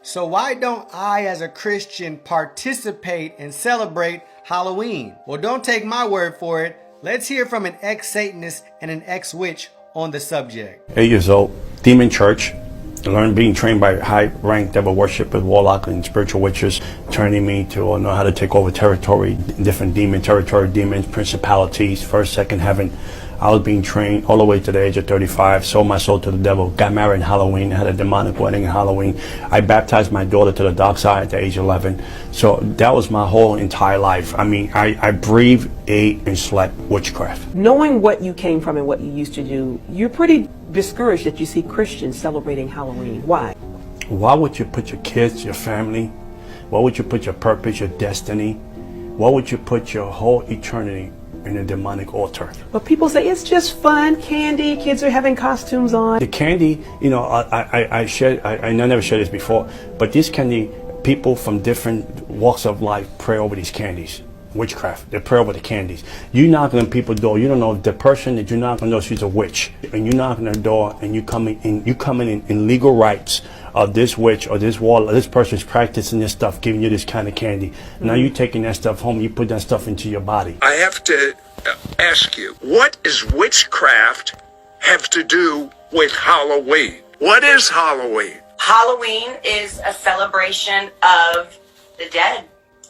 So why don't I as a Christian participate and celebrate Halloween? Well, don't take my word for it. Let's hear from an ex-Satanist and an ex-witch on the subject. 8 years old, demon church, learned being trained by high-ranked devil worshipers, warlock, and spiritual witches, turning me to know how to take over territory, different demons, principalities, first, second heaven. I was being trained all the way to the age of 35, sold my soul to the devil, got married in Halloween, had a demonic wedding in Halloween. I baptized my daughter to the dark side at the age of 11. So that was my whole entire life. I mean, I breathed, ate, and slept witchcraft. Knowing what you came from and what you used to do, you're pretty discouraged that you see Christians celebrating Halloween. Why? Why would you put your kids, your family? Why would you put your purpose, your destiny? Why would you put your whole eternity in a demonic altar? But people say it's just fun, candy, kids are having costumes on. The candy, you know, I never shared this before, but this candy, people from different walks of life pray over these candies. Witchcraft, they pray over the candies. You knock on people's door, you don't know if the person that you knock on the door, she's a witch. And you knock on the door and you come in legal rights of this witch or this wall, or this person's practicing this stuff, giving you this kind of candy. Now you taking that stuff home, you put that stuff into your body. I have to ask you, what does witchcraft have to do with Halloween? What is Halloween? Halloween is a celebration of the dead.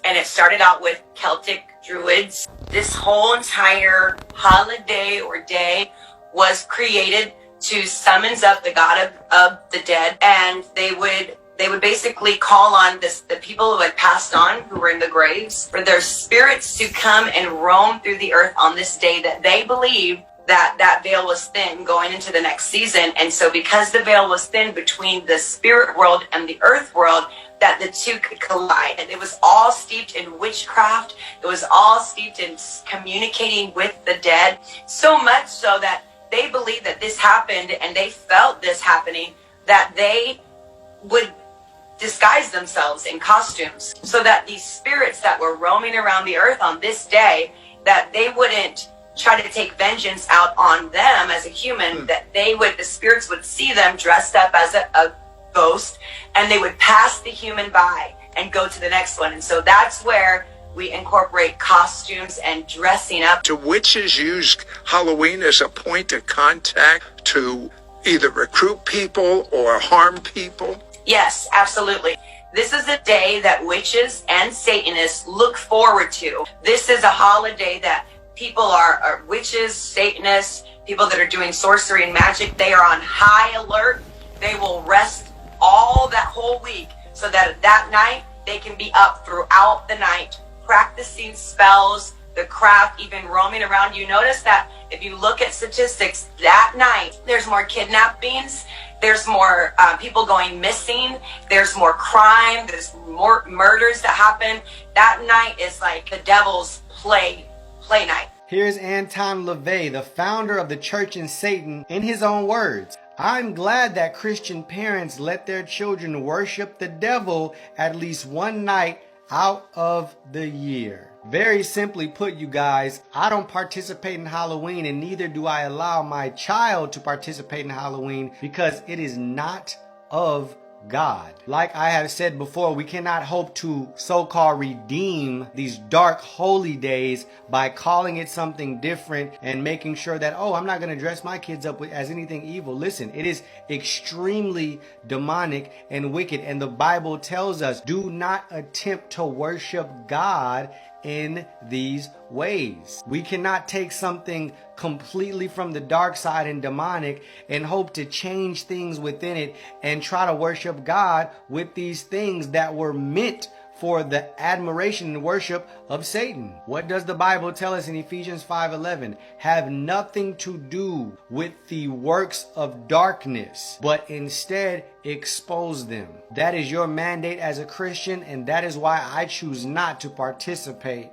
And it started out with Celtic druids. This whole entire holiday or day was created to summons up the god of the dead, and they would basically call on the people who had passed on, who were in the graves, for their spirits to come and roam through the earth on this day that they believed that veil was thin going into the next season. And so because the veil was thin between the spirit world and the earth world, that the two could collide. And it was all steeped in witchcraft. It was all steeped in communicating with the dead, so much so that they believed that this happened and they felt this happening, that they would disguise themselves in costumes so that these spirits that were roaming around the earth on this day, that they wouldn't try to take vengeance out on them as a human, that the spirits would see them dressed up as a ghost, and they would pass the human by and go to the next one. And so that's where we incorporate costumes and dressing up. Do witches use Halloween as a point of contact to either recruit people or harm people? Yes, absolutely. This is a day that witches and Satanists look forward to. This is a holiday that people are witches, Satanists, people that are doing sorcery and magic. They are on high alert. They will rest all that whole week so that night they can be up throughout the night practicing spells, the craft, even roaming around. You notice that if you look at statistics, that night there's more kidnappings, there's more people going missing, there's more crime, there's more murders that happen. That night is like the devil's play night. Here's Anton LaVey, the founder of the Church in Satan, in his own words. I'm glad that Christian parents let their children worship the devil at least one night out of the year. Very simply put, you guys, I don't participate in Halloween, and neither do I allow my child to participate in Halloween, because it is not of God. Like I have said before, we cannot hope to so-called redeem these dark holy days by calling it something different and making sure that, oh, I'm not going to dress my kids up as anything evil. Listen, it is extremely demonic and wicked, and the Bible tells us, do not attempt to worship God in these ways. We cannot take something completely from the dark side and demonic and hope to change things within it and try to worship God with these things that were meant for the admiration and worship of Satan. What does the Bible tell us in Ephesians 5:11? Have nothing to do with the works of darkness, but instead expose them. That is your mandate as a Christian, and that is why I choose not to participate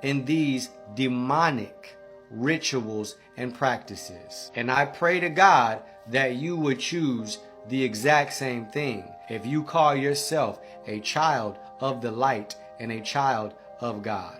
in these demonic rituals and practices. And I pray to God that you would choose the exact same thing if you call yourself a child of the light and a child of God.